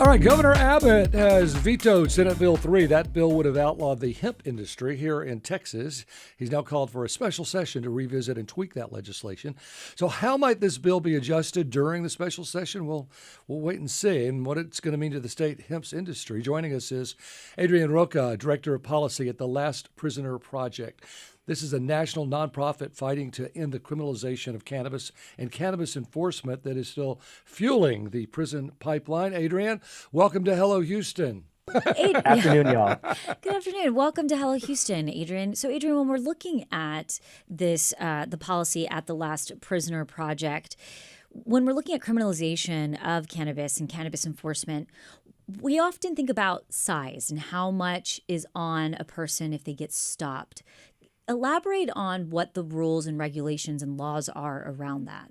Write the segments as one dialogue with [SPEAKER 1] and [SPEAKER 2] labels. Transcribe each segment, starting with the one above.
[SPEAKER 1] All right, Governor Abbott has vetoed Senate Bill 3. That bill would have outlawed the hemp industry here in Texas. He's now called for a special session to revisit and tweak that legislation. So how might this bill be adjusted during the special session? We'll wait and see, and what it's going to mean to the state hemp industry. Joining us is Adrian Rocha, Director of Policy at the Last Prisoner Project. This is a national nonprofit fighting to end the criminalization of cannabis and cannabis enforcement that is still fueling the prison pipeline. Adrian, welcome to Hello Houston.
[SPEAKER 2] Afternoon, y'all.
[SPEAKER 3] Good afternoon. Welcome to Hello Houston, Adrian. So, Adrian, when we're looking at this, the policy at the Last Prisoner Project, when we're looking at criminalization of cannabis and cannabis enforcement, we often think about size and how much is on a person if they get stopped. Elaborate on what the rules and regulations and laws are around that.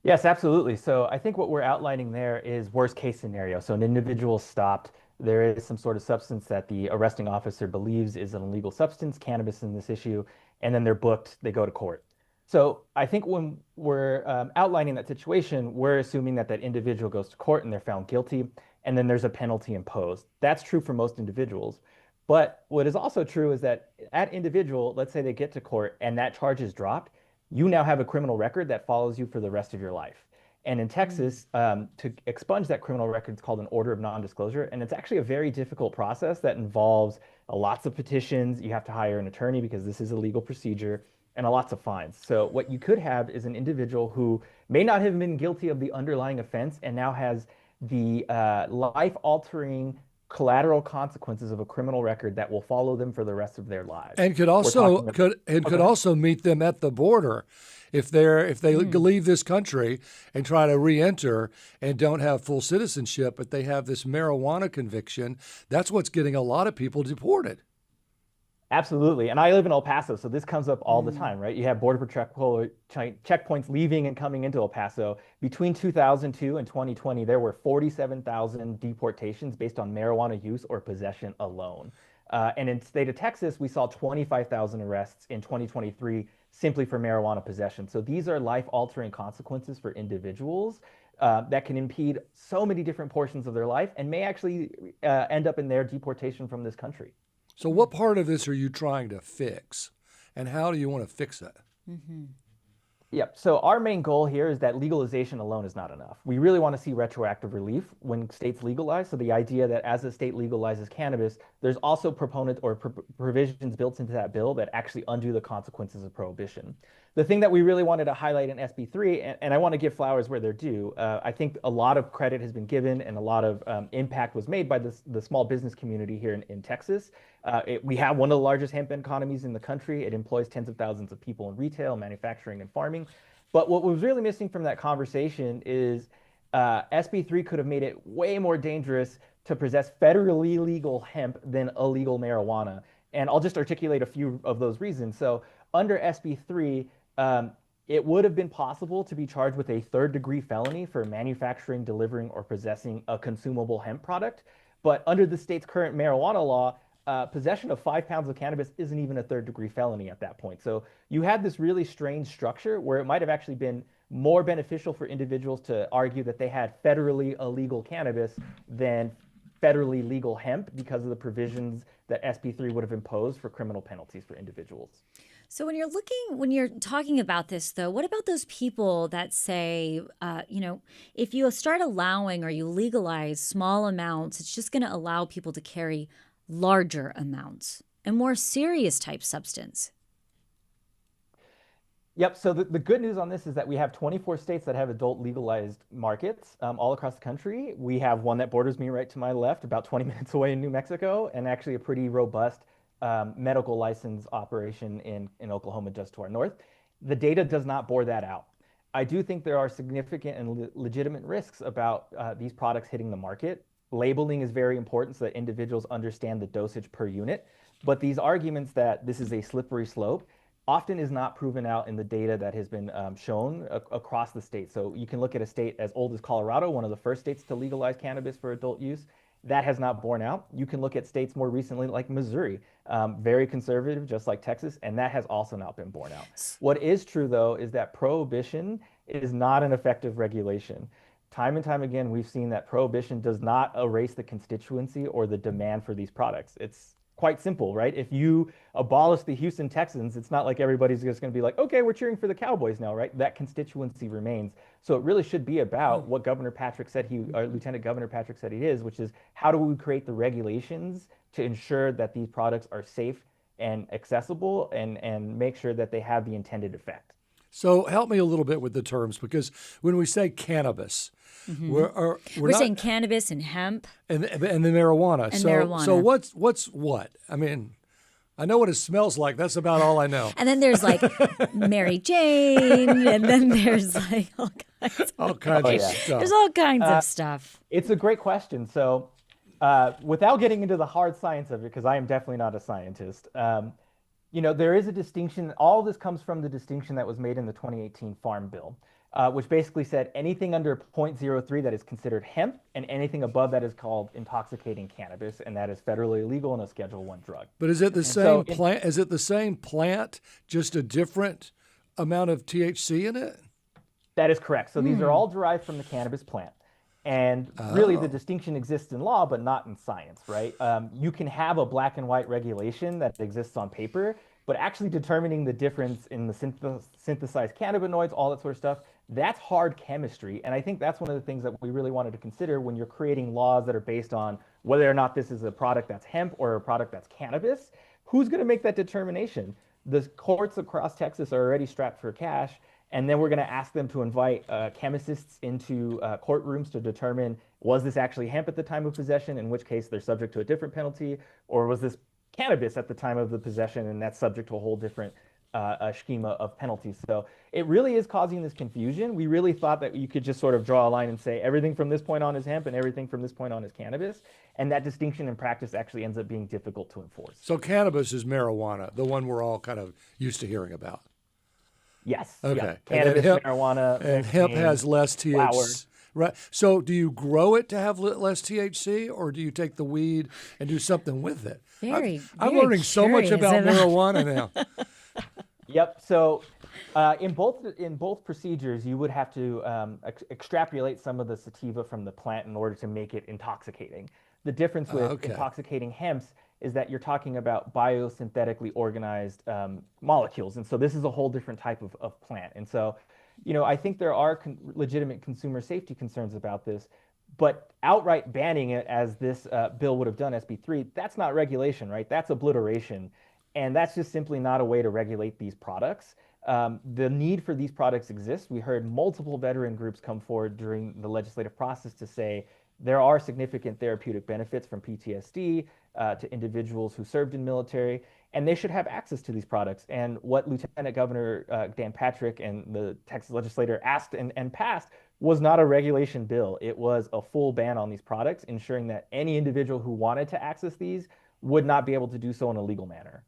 [SPEAKER 2] Yes, absolutely. So I think what we're outlining there is worst case scenario. So an individual stopped, there is some sort of substance that the arresting officer believes is an illegal substance, cannabis in this issue, and then they're booked, they go to court. So I think when we're outlining that situation, we're assuming that that individual goes to court and they're found guilty, and then there's a penalty imposed. That's true for most individuals. But what is also true is that that individual, let's say they get to court and that charge is dropped, you now have a criminal record that follows you for the rest of your life. And in Texas, to expunge that criminal record, it's called an order of non-disclosure. And it's actually a very difficult process that involves lots of petitions. You have to hire an attorney because this is a legal procedure, and lots of fines. So what you could have is an individual who may not have been guilty of the underlying offense and now has the life-altering collateral consequences of a criminal record that will follow them for the rest of their lives.
[SPEAKER 1] And could also meet them at the border if they leave this country and try to re-enter and don't have full citizenship, but they have this marijuana conviction. That's what's getting a lot of people deported.
[SPEAKER 2] Absolutely. And I live in El Paso, so this comes up all the time, right? You have Border Patrol checkpoints leaving and coming into El Paso. Between 2002 and 2020, there were 47,000 deportations based on marijuana use or possession alone. And in the state of Texas, we saw 25,000 arrests in 2023 simply for marijuana possession. So these are life-altering consequences for individuals that can impede so many different portions of their life and may actually end up in their deportation from this country.
[SPEAKER 1] So what part of this are you trying to fix, and how do you want to fix it?
[SPEAKER 2] Mm-hmm. Yep. So our main goal here is that legalization alone is not enough. We really want to see retroactive relief when states legalize. So the idea that as a state legalizes cannabis, there's also provisions built into that bill that actually undo the consequences of prohibition. The thing that we really wanted to highlight in SB3, and I want to give flowers where they're due, I think a lot of credit has been given and a lot of impact was made by the small business community here in Texas. We have one of the largest hemp economies in the country. It employs tens of thousands of people in retail, manufacturing, and farming. But what was really missing from that conversation is SB3 could have made it way more dangerous to possess federally legal hemp than illegal marijuana. And I'll just articulate a few of those reasons. So under SB3, it would have been possible to be charged with a third-degree felony for manufacturing, delivering, or possessing a consumable hemp product. But under the state's current marijuana law, possession of 5 pounds of cannabis isn't even a third-degree felony at that point. So you had this really strange structure where it might have actually been more beneficial for individuals to argue that they had federally illegal cannabis than federally legal hemp because of the provisions that SB3 would have imposed for criminal penalties for individuals.
[SPEAKER 3] So when you're talking about this, though, what about those people that say, if you start allowing or you legalize small amounts, it's just going to allow people to carry larger amounts and more serious type substance?
[SPEAKER 2] Yep. So the good news on this is that we have 24 states that have adult legalized markets all across the country. We have one that borders me right to my left, about 20 minutes away in New Mexico, and actually a pretty robust medical license operation in Oklahoma just to our north. The data does not bore that out. I do think there are significant and legitimate risks about these products hitting the market. Labeling is very important so that individuals understand the dosage per unit. But these arguments that this is a slippery slope often is not proven out in the data that has been shown across the state. So you can look at a state as old as Colorado, one of the first states to legalize cannabis for adult use. That has not borne out. You can look at states more recently like Missouri, very conservative, just like Texas, and that has also not been borne out. What is true, though, is that prohibition is not an effective regulation. time and time again, we've seen that prohibition does not erase the constituency or the demand for these products. It's quite simple, right? If you abolish the Houston Texans, it's not like everybody's just going to be like, okay, we're cheering for the Cowboys now, right? That constituency remains. So it really should be about what Lieutenant Governor Patrick said he is, which is how do we create the regulations to ensure that these products are safe and accessible and make sure that they have the intended effect.
[SPEAKER 1] So help me a little bit with the terms, because when we say cannabis, we're
[SPEAKER 3] saying cannabis and hemp
[SPEAKER 1] and the marijuana.
[SPEAKER 3] And
[SPEAKER 1] so
[SPEAKER 3] marijuana.
[SPEAKER 1] so what's what? I mean, I know what it smells like. That's about all I know.
[SPEAKER 3] And then there's like Mary Jane, and then there's like
[SPEAKER 1] All kinds of stuff.
[SPEAKER 3] There's all kinds of stuff.
[SPEAKER 2] It's a great question. So without getting into the hard science of it, because I am definitely not a scientist, there is a distinction. All this comes from the distinction that was made in the 2018 Farm Bill, which basically said anything under 0.03 that is considered hemp, and anything above that is called intoxicating cannabis, and that is federally illegal and a Schedule I drug.
[SPEAKER 1] But is it the same plant? Is it the same plant, just a different amount of THC in it?
[SPEAKER 2] That is correct. So these are all derived from the cannabis plant. And really, the distinction exists in law, but not in science, right? You can have a black and white regulation that exists on paper, but actually determining the difference in the synthesized cannabinoids, all that sort of stuff, that's hard chemistry. And I think that's one of the things that we really wanted to consider when you're creating laws that are based on whether or not this is a product that's hemp or a product that's cannabis. Who's going to make that determination? The courts across Texas are already strapped for cash. And then we're going to ask them to invite chemists into courtrooms to determine, was this actually hemp at the time of possession, in which case they're subject to a different penalty, or was this cannabis at the time of the possession, and that's subject to a whole different schema of penalties. So it really is causing this confusion. We really thought that you could just sort of draw a line and say everything from this point on is hemp and everything from this point on is cannabis. And that distinction in practice actually ends up being difficult to enforce.
[SPEAKER 1] So cannabis is marijuana, the one we're all kind of used to hearing about.
[SPEAKER 2] Yes.
[SPEAKER 1] Okay.
[SPEAKER 2] Yeah. Cannabis, marijuana,
[SPEAKER 1] and hemp has less THC.
[SPEAKER 2] Flower.
[SPEAKER 1] Right. So do you grow it to have less THC, or do you take the weed and do something with it? I'm learning so much about marijuana now.
[SPEAKER 2] Yep. So in both procedures, you would have to extrapolate some of the sativa from the plant in order to make it intoxicating. The difference with intoxicating hemps is that you're talking about biosynthetically organized molecules. And so this is a whole different type of plant. And so, I think there are legitimate consumer safety concerns about this, but outright banning it, as this bill would have done, SB3, that's not regulation, right? That's obliteration. And that's just simply not a way to regulate these products. The need for these products exists. We heard multiple veteran groups come forward during the legislative process to say there are significant therapeutic benefits from PTSD to individuals who served in military, and they should have access to these products. And what Lieutenant Governor Dan Patrick and the Texas legislature asked and passed was not a regulation bill. It was a full ban on these products, ensuring that any individual who wanted to access these would not be able to do so in a legal manner.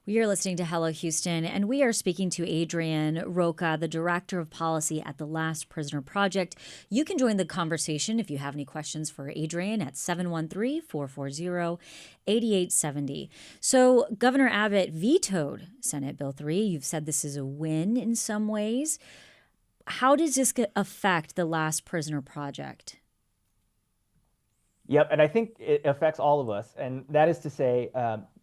[SPEAKER 3] We are listening to Hello Houston, and we are speaking to Adrian Rocha, the Director of Policy at the Last Prisoner Project. You can join the conversation if you have any questions for Adrian at 713-440-8870. So Governor Abbott vetoed Senate Bill 3. You've said this is a win in some ways. How does this affect the Last Prisoner Project?
[SPEAKER 2] Yep, and I think it affects all of us. And that is to say,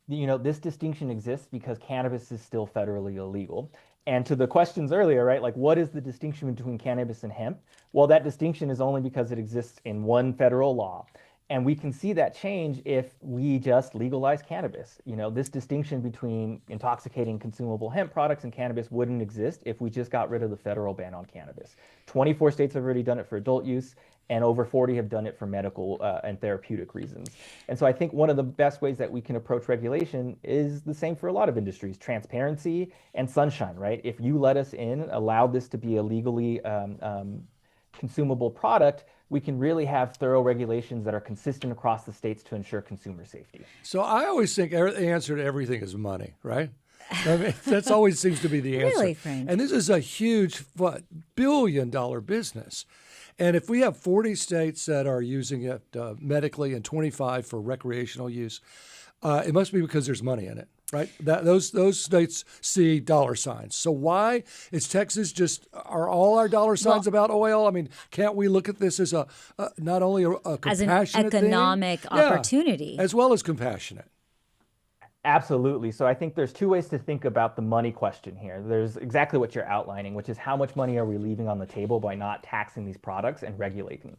[SPEAKER 2] this distinction exists because cannabis is still federally illegal. And to the questions earlier, right, like what is the distinction between cannabis and hemp? Well, that distinction is only because it exists in one federal law. And we can see that change if we just legalize cannabis. This distinction between intoxicating consumable hemp products and cannabis wouldn't exist if we just got rid of the federal ban on cannabis. 24 states have already done it for adult use, and over 40 have done it for medical and therapeutic reasons. And so I think one of the best ways that we can approach regulation is the same for a lot of industries: transparency and sunshine, right? If you let us in, allow this to be a legally consumable product, we can really have thorough regulations that are consistent across the states to ensure consumer safety.
[SPEAKER 1] So I always think the answer to everything is money, right? I mean, that's always seems to be the answer.
[SPEAKER 3] Really, Frank?
[SPEAKER 1] And this is a huge billion-dollar business. And if we have 40 states that are using it medically and 25 for recreational use, it must be because there's money in it, right? Those states see dollar signs. So why is Texas are all our dollar signs about oil? I mean, can't we look at this as not only a compassionate
[SPEAKER 3] as an economic
[SPEAKER 1] thing,
[SPEAKER 3] opportunity,
[SPEAKER 1] as well as compassionate?
[SPEAKER 2] Absolutely. So I think there's two ways to think about the money question here. There's exactly what you're outlining, which is how much money are we leaving on the table by not taxing these products and regulating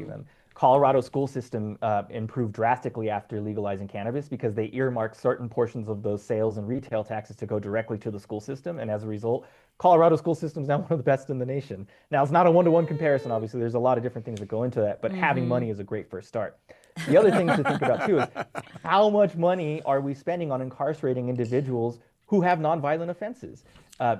[SPEAKER 2] them. Colorado's school system improved drastically after legalizing cannabis because they earmarked certain portions of those sales and retail taxes to go directly to the school system. And as a result, Colorado's school system is now one of the best in the nation. Now, it's not a one-to-one comparison, obviously. There's a lot of different things that go into that, but having money is a great first start. The other thing to think about, too, is how much money are we spending on incarcerating individuals who have nonviolent offenses?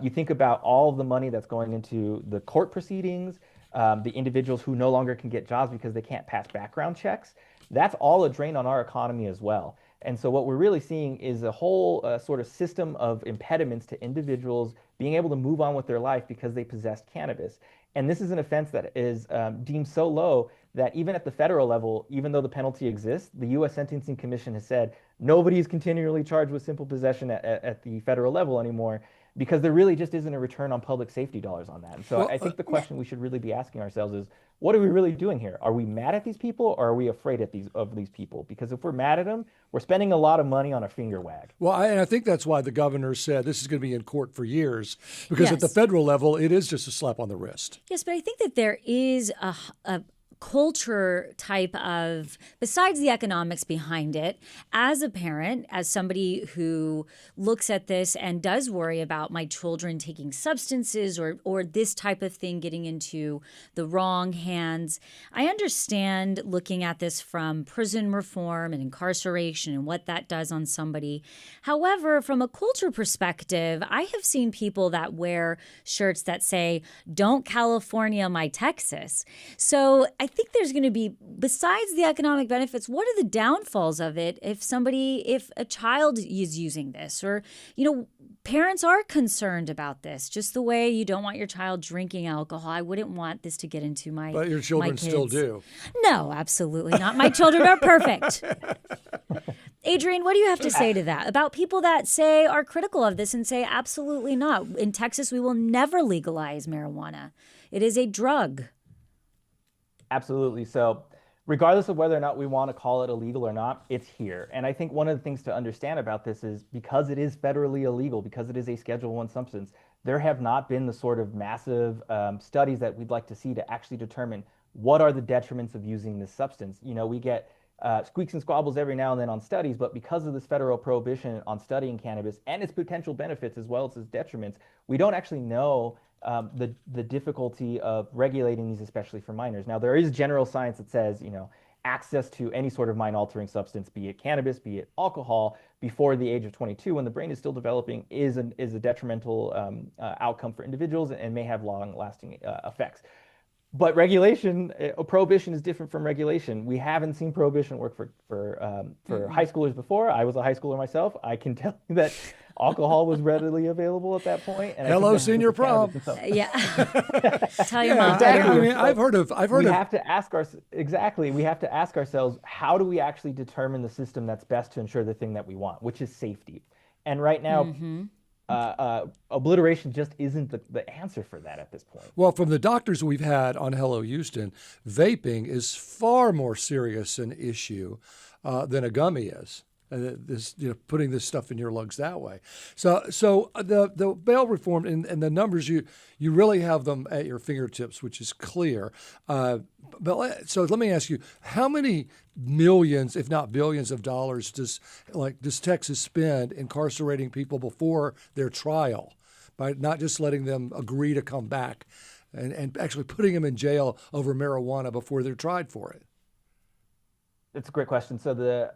[SPEAKER 2] You think about all of the money that's going into the court proceedings, the individuals who no longer can get jobs because they can't pass background checks. That's all a drain on our economy as well. And so what we're really seeing is a whole sort of system of impediments to individuals being able to move on with their life because they possessed cannabis. And this is an offense that is deemed so low that even at the federal level, even though the penalty exists, the U.S. Sentencing Commission has said nobody is continually charged with simple possession at the federal level anymore, because there really just isn't a return on public safety dollars on that. And so I think the question we should really be asking ourselves is, what are we really doing here? Are we mad at these people, or are we afraid of these people? Because if we're mad at them, we're spending a lot of money on a finger wag.
[SPEAKER 1] Well, and I think that's why the governor said this is going to be in court for years, because at the federal level, it is just a slap on the wrist.
[SPEAKER 3] Yes, but I think that there is a culture type of, besides the economics behind it, as a parent, as somebody who looks at this and does worry about my children taking substances or this type of thing getting into the wrong hands, I understand looking at this from prison reform and incarceration and what that does on somebody. However, from a culture perspective, I have seen people that wear shirts that say, "Don't California my Texas." So I think there's going to be, besides the economic benefits, what are the downfalls of it if a child is using this, or, parents are concerned about this, just the way you don't want your child drinking alcohol. I wouldn't want this to get into my
[SPEAKER 1] But your children still do.
[SPEAKER 3] No, absolutely not. My children are perfect. Adrian, what do you have to say to that about people that are critical of this and say absolutely not? In Texas, we will never legalize marijuana. It is a drug.
[SPEAKER 2] Absolutely. So regardless of whether or not we want to call it illegal or not, it's here. And I think one of the things to understand about this is, because it is federally illegal, because it is a Schedule I substance, there have not been the sort of massive studies that we'd like to see to actually determine what are the detriments of using this substance. We get squeaks and squabbles every now and then on studies, but because of this federal prohibition on studying cannabis and its potential benefits as well as its detriments, we don't actually know the difficulty of regulating these, especially for minors. Now, there is general science that says, access to any sort of mind-altering substance, be it cannabis, be it alcohol, before the age of 22, when the brain is still developing, is a detrimental outcome for individuals and may have long-lasting effects. But prohibition is different from regulation. We haven't seen prohibition work for high schoolers before. I was a high schooler myself. I can tell you that alcohol was readily available at that point. And
[SPEAKER 1] hello, senior prom.
[SPEAKER 3] Yeah. Tell your mom.
[SPEAKER 1] Exactly. I mean, I've heard of.
[SPEAKER 2] We have to ask ourselves, how do we actually determine the system that's best to ensure the thing that we want, which is safety? And right now, obliteration just isn't the answer for that at this point.
[SPEAKER 1] Well, from the doctors we've had on Hello Houston, vaping is far more serious an issue than a gummy is. Putting this stuff in your lungs that way. So the bail reform and the numbers, you really have them at your fingertips, which is clear. So let me ask you, how many millions, if not billions of dollars does Texas spend incarcerating people before their trial, by not just letting them agree to come back and actually putting them in jail over marijuana before they're tried for it?
[SPEAKER 2] That's a great question. So the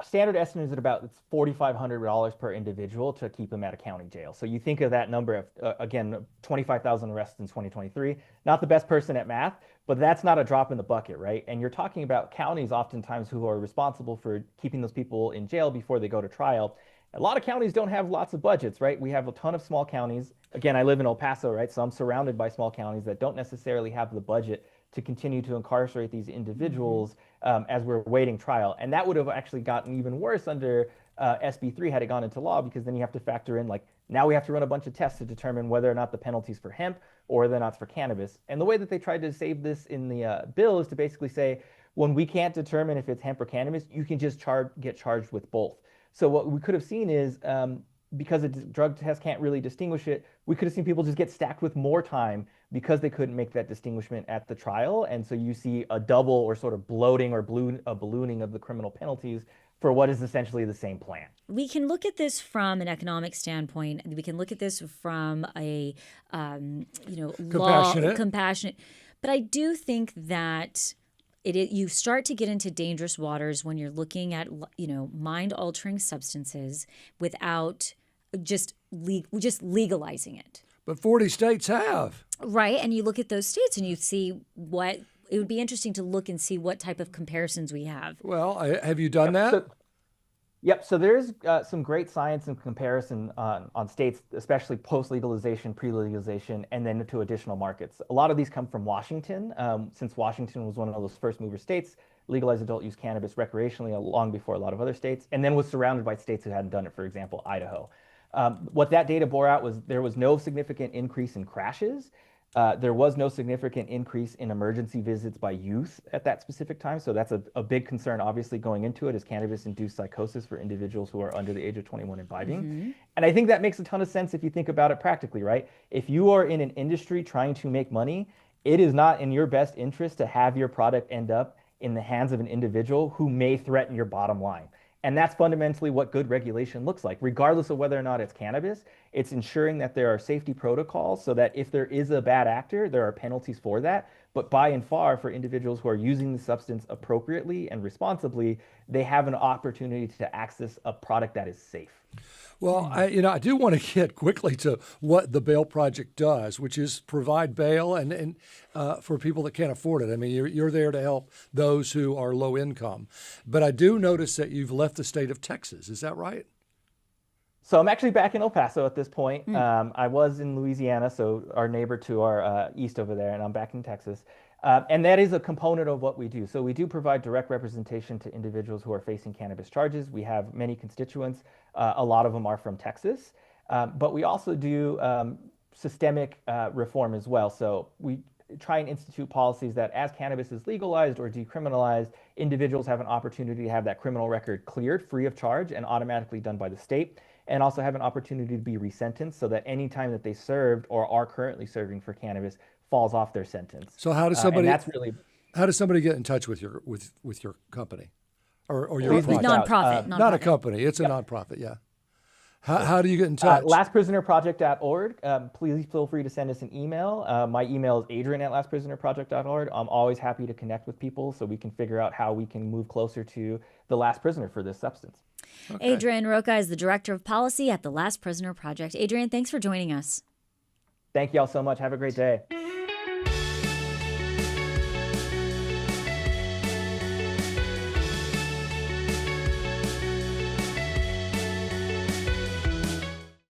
[SPEAKER 2] standard estimate is at about $4,500 per individual to keep them at a county jail. So you think of that number of, again, 25,000 arrests in 2023. Not the best person at math, but that's not a drop in the bucket, right? And you're talking about counties oftentimes who are responsible for keeping those people in jail before they go to trial. A lot of counties don't have lots of budgets, right? We have a ton of small counties. Again, I live in El Paso, right? So I'm surrounded by small counties that don't necessarily have the budget to continue to incarcerate these individuals as we're waiting trial. And that would have actually gotten even worse under SB3 had it gone into law, because then you have to factor in, like, now we have to run a bunch of tests to determine whether or not the penalty's for hemp or whether or not it's for cannabis. And the way that they tried to save this in the bill is to basically say, when we can't determine if it's hemp or cannabis, you can just get charged with both. So what we could have seen is, because a drug test can't really distinguish it, we could have seen people just get stacked with more time because they couldn't make that distinguishment at the trial. And so you see a double or sort of bloating or a ballooning of the criminal penalties for what is essentially the same plan.
[SPEAKER 3] We can look at this from an economic standpoint. We can look at this from a, compassionate. But I do think that you start to get into dangerous waters when you're looking at, mind-altering substances without just legalizing it.
[SPEAKER 1] But 40 states have.
[SPEAKER 3] Right, and you look at those states and you see what. It would be interesting to look and see what type of comparisons we have.
[SPEAKER 1] Well, have you done that?
[SPEAKER 2] So there's some great science and comparison on states, especially post-legalization, pre-legalization, and then to additional markets. A lot of these come from Washington, since Washington was one of those first mover states, legalized adult use cannabis recreationally long before a lot of other states, and then was surrounded by states who hadn't done it, for example, Idaho. What that data bore out was there was no significant increase in crashes. There was no significant increase in emergency visits by youth at that specific time. So that's a big concern, obviously, going into it, is cannabis-induced psychosis for individuals who are under the age of 21 imbibing. Mm-hmm. And I think that makes a ton of sense if you think about it practically, right? If you are in an industry trying to make money, it is not in your best interest to have your product end up in the hands of an individual who may threaten your bottom line. And that's fundamentally what good regulation looks like, regardless of whether or not it's cannabis. It's ensuring that there are safety protocols so that if there is a bad actor, there are penalties for that. But by and far, for individuals who are using the substance appropriately and responsibly, they have an opportunity to access a product that is safe.
[SPEAKER 1] Well, I do want to get quickly to what the Bail Project does, which is provide bail and for people that can't afford it. I mean, you're there to help those who are low income. But I do notice that you've left the state of Texas. Is that right?
[SPEAKER 2] So I'm actually back in El Paso at this point. I was in Louisiana, so our neighbor to our east over there, and I'm back in Texas. And that is a component of what we do. So we do provide direct representation to individuals who are facing cannabis charges. We have many constituents. A lot of them are from Texas. But we also do systemic reform as well. So we try and institute policies that as cannabis is legalized or decriminalized, individuals have an opportunity to have that criminal record cleared free of charge and automatically done by the state, and also have an opportunity to be resentenced so that any time that they served or are currently serving for cannabis falls off their sentence.
[SPEAKER 1] So how does somebody get in touch with your company or your
[SPEAKER 3] nonprofit?
[SPEAKER 1] Not a company. It's a nonprofit. Yeah. How do you get in touch?
[SPEAKER 2] lastprisonerproject.org. Please feel free to send us an email. My email is adrian@lastprisonerproject.org. I'm always happy to connect with people so we can figure out how we can move closer to the last prisoner for this substance.
[SPEAKER 3] Okay. Adrian Rocha is the Director of Policy at the Last Prisoner Project. Adrian, thanks for joining us.
[SPEAKER 2] Thank you all so much. Have a great day.